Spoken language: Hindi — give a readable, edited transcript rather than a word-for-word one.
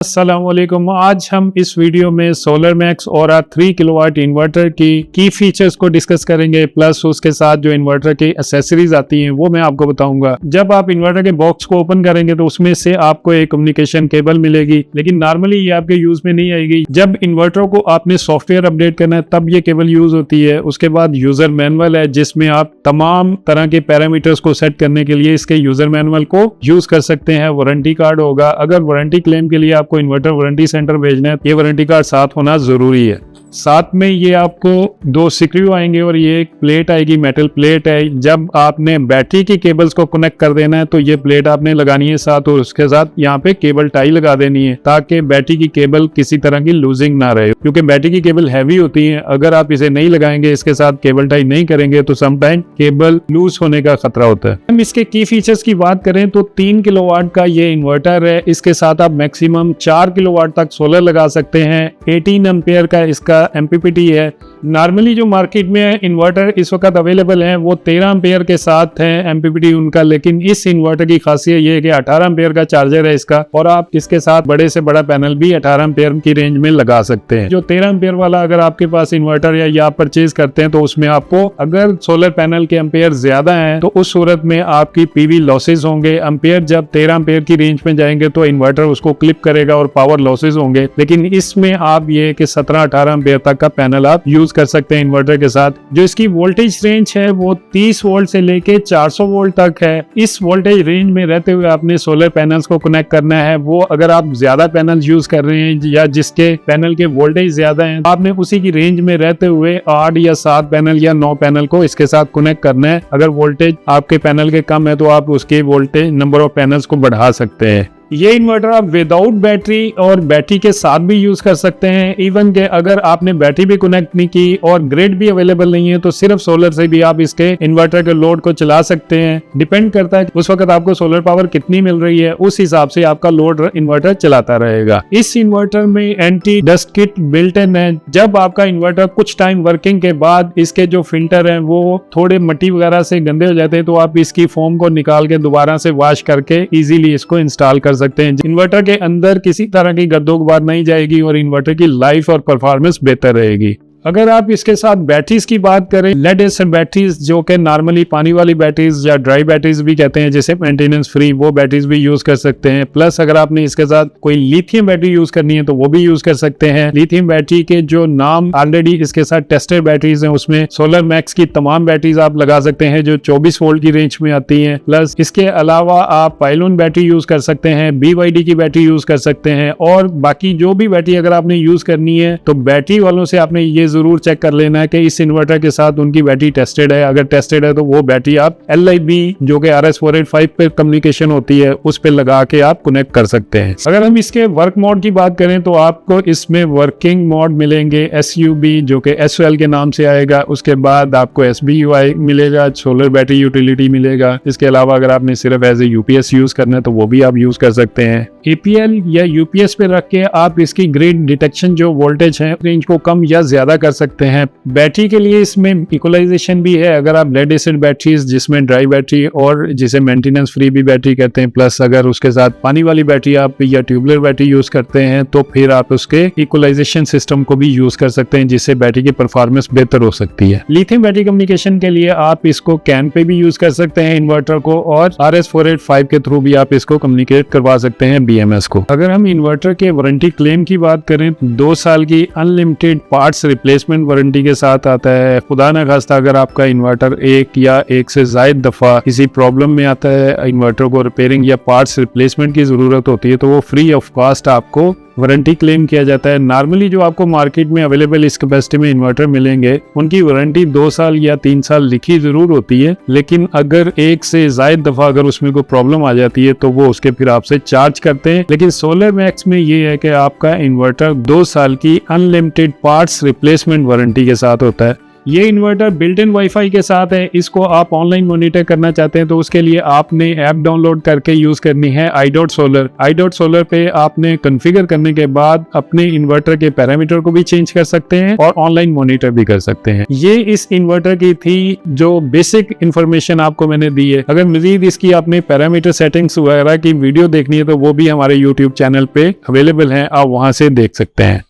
अस्सलामुअलैकुम। आज हम इस वीडियो में सोलर मैक्स और 3 किलोवाट इन्वर्टर की फीचर्स को डिस्कस करेंगे, प्लस उसके साथ जो इन्वर्टर की एक्सेसरीज आती हैं वो मैं आपको बताऊंगा। जब आप इन्वर्टर के बॉक्स को ओपन करेंगे तो उसमें से आपको एक कम्युनिकेशन केबल मिलेगी, लेकिन नॉर्मली ये आपके यूज में नहीं आएगी। जब इन्वर्टर को आपने सॉफ्टवेयर अपडेट करना है तब ये केबल यूज होती है। उसके बाद यूजर मैनुअल है जिसमें आप तमाम तरह के पैरामीटर्स को सेट करने के लिए इसके यूजर मैनुअल को यूज कर सकते हैं। वारंटी कार्ड होगा, अगर वारंटी क्लेम के लिए आपको इन्वर्टर वारंटी सेंटर भेजना है, ये वारंटी कार्ड साथ होना जरूरी है। साथ में ये आपको 2 स्क्रू आएंगे और ये एक प्लेट आएगी, मेटल प्लेट है। जब आपने बैटरी की केबल्स को कनेक्ट कर देना है तो ये प्लेट आपने लगानी है साथ, और उसके साथ यहाँ पे केबल टाई लगा देनी है ताकि बैटरी की केबल किसी तरह की लूजिंग ना रहे, क्योंकि बैटरी की केबल हैवी होती है। अगर आप इसे नहीं लगाएंगे, इसके साथ केबल टाई नहीं करेंगे तो समटाइम केबल लूज होने का खतरा होता है। हम इसके की फीचर्स की बात करें तो 3 किलोवाट का ये इन्वर्टर है। इसके साथ आप मैक्सिमम 4 किलोवाट तक सोलर लगा सकते हैं। 18 एम्पेयर का इसका MPPT है। नॉर्मली जो मार्केट में इन्वर्टर इस वक्त अवेलेबल हैं वो 13 एम्पेयर के साथ है MPPT उनका, लेकिन इस इन्वर्टर की खासियत ये है कि 18 एम्पेयर का चार्जर है इसका, और आप इसके साथ बड़े से बड़ा पैनल भी 18 एम्पेयर की रेंज में लगा सकते हैं। जो 13 एम्पेयर वाला अगर आपके पास इन्वर्टर या आप परचेज करते हैं तो उसमें आपको अगर सोलर पैनल के एम्पेयर ज्यादा है तो उस सूरत में आपकी PV लॉसेज होंगे। एम्पेयर जब 13 एम्पेयर की रेंज में जाएंगे तो इन्वर्टर उसको क्लिप करेगा और पावर लॉसेज होंगे, लेकिन इसमें आप ये कि 17-18 एम्पेयर तक का पैनल आप यूज कर सकते हैं इन्वर्टर के साथ। जो इसकी वोल्टेज रेंज है वो 30 वोल्ट से लेके 400 वोल्ट तक है। इस वोल्टेज रेंज में रहते हुए आपने सोलर पैनल्स को कनेक्ट करना है। वो अगर आप ज्यादा पैनल यूज कर रहे हैं या जिसके पैनल के वोल्टेज ज्यादा हैं, आपने उसी की रेंज में रहते हुए 8 या 7 पैनल या 9 पैनल को इसके साथ कनेक्ट करना है। अगर वोल्टेज आपके पैनल के कम है तो आप उसके वोल्टेज नंबर ऑफ पैनल्स को बढ़ा सकते हैं। ये इन्वर्टर आप विदाउट बैटरी और बैटरी के साथ भी यूज कर सकते हैं। इवन के अगर आपने बैटरी भी कनेक्ट नहीं की और ग्रिड भी अवेलेबल नहीं है तो सिर्फ सोलर से भी आप इसके इन्वर्टर के लोड को चला सकते हैं। डिपेंड करता है उस वक्त आपको सोलर पावर कितनी मिल रही है, उस हिसाब से आपका लोड इन्वर्टर चलाता रहेगा। इस इन्वर्टर में anti dust kit built in है। जब आपका इन्वर्टर कुछ टाइम वर्किंग के बाद इसके जो फिल्टर है वो थोड़े मिट्टी वगैरह से गंदे हो जाते हैं तो आप इसकी फोम को निकाल के दोबारा से वॉश करके इजीली इसको इंस्टॉल कर सकते हैं। इन्वर्टर के अंदर किसी तरह की गद्दोगबार नहीं जाएगी और इन्वर्टर की लाइफ और परफॉर्मेंस बेहतर रहेगी। अगर आप इसके साथ बैटरीज की बात करें, लेड एसिड बैटरीज जो कि नॉर्मली पानी वाली बैटरीज या ड्राई बैटरीज भी कहते हैं, जैसे मेंटेनेंस फ्री, वो बैटरीज भी यूज कर सकते हैं। प्लस अगर आपने इसके साथ कोई लिथियम बैटरी यूज करनी है तो वो भी यूज कर सकते हैं। लिथियम बैटरी के जो नाम ऑलरेडी इसके साथ टेस्टेड बैटरीज हैं, उसमें सोलर मैक्स की तमाम बैटरीज आप लगा सकते हैं जो 24 वोल्ट की रेंज में आती हैं। प्लस इसके अलावा आप पाइलोन बैटरी यूज कर सकते हैं, BYD की बैटरी यूज कर सकते हैं, और बाकी जो भी बैटरी अगर आपने यूज करनी है तो बैटरी वालों से आपने ये जरूर चेक कर लेना है कि इस इन्वर्टर के साथ उनकी बैटरी टेस्टेड है। अगर टेस्टेड है तो वो बैटरी आप LIB जो कि RS485 पे कम्युनिकेशन होती है उस पे लगा के आप कनेक्ट कर सकते हैं। अगर हम इसके वर्क मोड की बात करें तो आपको इसमें वर्किंग मोड मिलेंगे, SUB जो कि SOL के नाम से आएगा। उसके बाद आपको SBUI मिलेगा, सोलर बैटरी यूटिलिटी मिलेगा। इसके अलावा अगर आपने सिर्फ एज ए UPS यूज करना है तो वो भी आप यूज कर सकते हैं। APL या UPS पे रख के आप इसकी ग्रिड डिटेक्शन जो वोल्टेज है रेंज को कम या ज्यादा कर सकते हैं। बैटरी के लिए इसमें इक्वलाइजेशन भी है। अगर आप लेड एसिड बैटरीज जिसमें ड्राई बैटरी और जिसे मेंटेनेंस फ्री भी बैटरी कहते हैं, प्लस अगर उसके साथ पानी वाली बैटरी आप या ट्यूबुलर बैटरी यूज करते हैं तो फिर आप उसके इक्वलाइजेशन सिस्टम को भी यूज कर सकते हैं जिससे बैटरी की परफॉर्मेंस बेहतर हो सकती है। लिथियम बैटरी कम्युनिकेशन के लिए आप इसको कैन पे भी यूज कर सकते हैं इन्वर्टर को, और RS485 के थ्रू भी आप इसको कम्युनिकेट करवा सकते हैं BMS को। अगर हम इन्वर्टर के वारंटी क्लेम की बात करें, 2 साल की अनलिमिटेड पार्ट्स रिप्लेसमेंट वारंटी के साथ आता है। खुदा न खास्ता अगर आपका इन्वर्टर एक या एक से ज्यादा दफा किसी प्रॉब्लम में आता है, इन्वर्टर को रिपेयरिंग या पार्ट्स रिप्लेसमेंट की जरूरत होती है तो वो फ्री ऑफ कॉस्ट आपको वारंटी क्लेम किया जाता है। नॉर्मली जो आपको मार्केट में अवेलेबल इस कैपेसिटी में इन्वर्टर मिलेंगे उनकी वारंटी 2 साल या 3 साल लिखी जरूर होती है, लेकिन अगर एक से ज्यादा दफा अगर उसमें कोई प्रॉब्लम आ जाती है तो वो उसके फिर आपसे चार्ज करते हैं। लेकिन सोलर मैक्स में ये है कि आपका इन्वर्टर 2 साल की अनलिमिटेड पार्ट्स रिप्लेसमेंट वारंटी के साथ होता है। ये इन्वर्टर बिल्ट इन वाईफाई के साथ है। इसको आप ऑनलाइन मॉनिटर करना चाहते हैं तो उसके लिए आपने ऐप डाउनलोड करके यूज करनी है iDotSolar। iDotSolar पे आपने कॉन्फ़िगर करने के बाद अपने इन्वर्टर के पैरामीटर को भी चेंज कर सकते हैं और ऑनलाइन मॉनिटर भी कर सकते हैं। ये इस इन्वर्टर की थी जो बेसिक इंफॉर्मेशन आपको मैंने दी है। अगर मजीद इसकी आपने पैरामीटर सेटिंग्स वगैरह की वीडियो देखनी है तो वो भी हमारे यूट्यूब चैनल पे अवेलेबल है, आप वहां से देख सकते हैं।